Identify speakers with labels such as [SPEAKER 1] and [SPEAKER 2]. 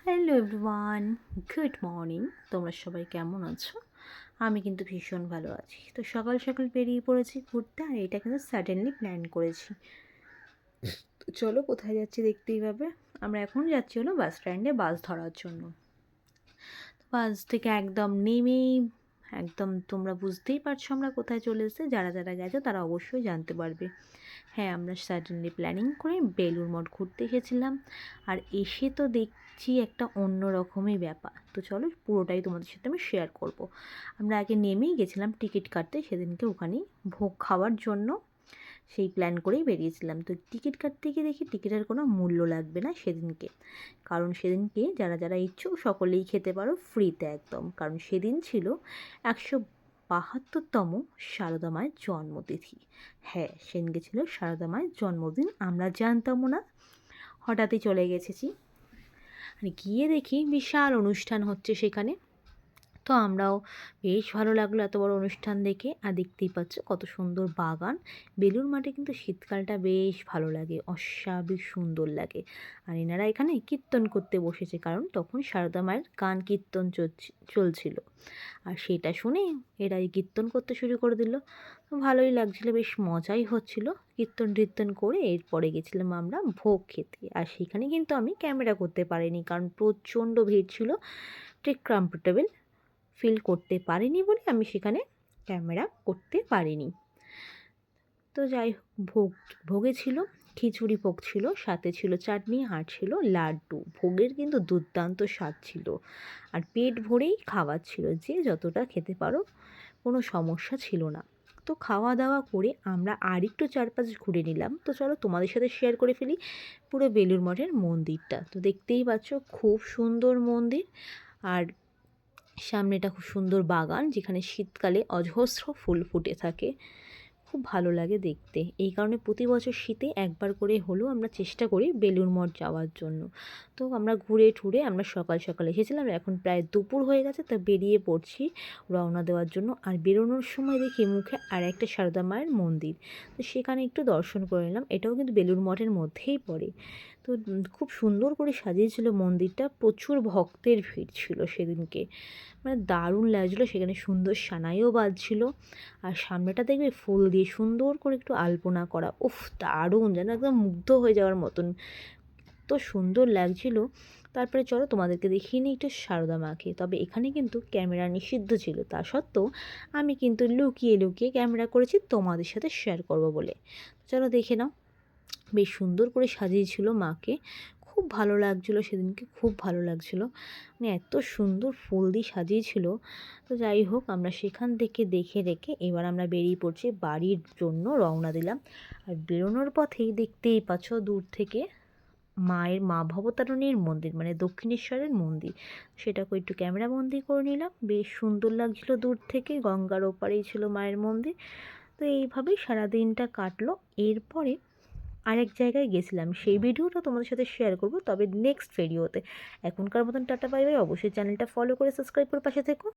[SPEAKER 1] Hello everyone, good morning. তোমরা সবাই কেমন আছো? আমি কিন্তু ভীষণ ভালো আছি। তো সকাল সকাল বেরিয়ে পড়েছি ঘুরতে, আর এটা কিন্তু সাডেনলি প্ল্যান করেছি। তো চলো কোথায় যাচ্ছি দেখতেই পাবে। আমরা এখন যাচ্ছি হলো বাস স্ট্যান্ডে বাস ধরার জন্য। বাস থেকে একদম নেমেই একদম তোমরা বুঝতেই পারছো আমরা কোথায় চলে এসেছি। যারা যারা গেছো তারা অবশ্যই জানতে পারবে। হ্যাঁ, আমরা সাডেনলি প্ল্যানিং করে বেলুড় মঠ ঘুরতে এসেছিলাম, আর এসে তো দেখছি একটা অন্য রকমই ব্যাপার। তো চলো পুরোটাই তোমাদের সাথে আমি শেয়ার করব। আমরা আগে নেমেই গেছিলাম টিকিট কাটতে, সেদিনকে ওখানেই ভোগ খাওয়ার জন্য সেই প্ল্যান করেই বেরিয়েছিলাম। তো টিকিট কাটতে গিয়ে দেখি টিকিটের কোনো মূল্য লাগবে না সেদিনকে, কারণ সেদিনকে যারা যারা ইচ্ছুক সকলেই খেতে পারো ফ্রিতে একদম, কারণ সেদিন ছিল 172তম সারদা মায়ের জন্মতিথি। হ্যাঁ, সেদিনকে ছিল সারদা মায়ের জন্মদিন। আমরা জানতামও না, হঠাৎই চলে গেছেছি। আর গিয়ে দেখি বিশাল অনুষ্ঠান হচ্ছে সেখানে। তো আমরাও বেশ ভালো লাগলো এত বড় অনুষ্ঠান দেখে। আর দেখতেই পাচ্ছ কত সুন্দর বাগান। বেলুড় মাঠে কিন্তু শীতকালটা বেশ ভালো লাগে, অস্বাভাবিক সুন্দর লাগে। আর এনারা এখানে কীর্তন করতে বসেছে, কারণ তখন সারদা মায়ের গান কীর্তন চলছিল। আর সেটা শুনে এরা এই কীর্তন করতে শুরু করে দিল। ভালোই লাগছিলো, বেশ মজাই হচ্ছিলো। কীর্তন টীর্তন করে এরপরে গেছিলাম আমরা ভোগ খেতে। আর সেখানে কিন্তু আমি ক্যামেরা করতে পারিনি, কারণ প্রচণ্ড ভিড় ছিল। ঠিক কমফোর্টেবল ফিল করতে পারিনি বলে আমি সেখানে ক্যামেরা করতে পারিনি। তো যাই হোক, ভোগে ছিল খিচুড়ি ভোগ ছিল, সাথে ছিল চাটনি, আর ছিল লাড্ডু। ভোগের কিন্তু দুর্দান্ত স্বাদ ছিল, আর পেট ভরেই খাওয়ার ছিল, যে যতটা খেতে পারো কোনো সমস্যা ছিল না। তো খাওয়া দাওয়া করে আমরা আর একটু চারপাশ ঘুরে নিলাম। তো চলো তোমাদের সাথে শেয়ার করে ফেলি পুরো বেলুড় মঠের মন্দিরটা। তো দেখতেই পাচ্ছ খুব সুন্দর মন্দির, আর সামনেটা খুব সুন্দর বাগান, যেখানে শীতকালে অজস্র ফুল ফুটে থাকে। খুব ভালো লাগে দেখতে। এই কারণে প্রতি বছর শীতে একবার করে হলেও আমরা চেষ্টা করি বেলুড় মঠ যাওয়ার জন্য। তো আমরা ঘুরে ঠুরে আমরা সকাল সকাল এসেছিলাম, এখন প্রায় দুপুর হয়ে গেছে। তো বেরিয়ে পড়ছি রওনা দেওয়ার জন্য। আর বেরোনোর সময় দেখি মুখে আর একটা সারদা মায়ের মন্দির, তো সেখানে একটু দর্শন করে নিলাম। এটাও কিন্তু বেলুড় মঠের মধ্যেই পড়ে। তো খুব সুন্দর করে সাজিয়েছিল মন্দিরটা, প্রচুর ভক্তের ভিড় ছিল সেদিনকে, মানে দারুণ লাগছিলো। সেখানে সুন্দর সানাইও বাজছিল, আর সামনেটা দেখবে ফুল দিয়ে সুন্দর করে একটু আলপনা করা। উফ, দারুণ, যেন একদম মুগ্ধ হয়ে যাওয়ার মতন, তো সুন্দর লাগছিল। তারপরে চলো তোমাদেরকে দেখিয়ে নিই একটু সারদা মাকে। তবে এখানে কিন্তু ক্যামেরা নিষিদ্ধ ছিল, তা সত্ত্বেও আমি কিন্তু লুকিয়ে লুকিয়ে ক্যামেরা করেছি তোমাদের সাথে শেয়ার করব বলে। চলো দেখে নাও, বেশ সুন্দর করে সাজিয়েছিল মাকে। খুব ভালো লাগছিলো সেদিনকে, খুব ভালো লাগছিলো, মানে এত সুন্দর ফুল দিয়ে সাজিয়েছিল। তো যাই হোক, আমরা সেখান থেকে দেখে রেখে এবার আমরা বেরিয়ে পড়ছি বাড়ির জন্য, রওনা দিলাম। আর বেরোনোর পথেই দেখতেই পাচ্ছ দূর থেকে মায়ের মা ভবতারিণীর মন্দির, মানে দক্ষিণেশ্বরের মন্দির, সেটাকে একটু ক্যামেরা বন্দি করে নিলাম। বেশ সুন্দর লাগছিল দূর থেকে, গঙ্গার ওপারেই ছিল মায়ের মন্দির। তো এইভাবেই সারাদিনটা কাটলো। এরপরে আরেক জায়গায় গেছিলাম, সেই ভিডিওটা তোমাদের সাথে শেয়ার করব, তবে নেক্সট ভিডিওতে। এখনকার মতন টাটা বাই বাই। অবশ্যই চ্যানেলটা ফলো করে সাবস্ক্রাইব করে পাশে থেকো।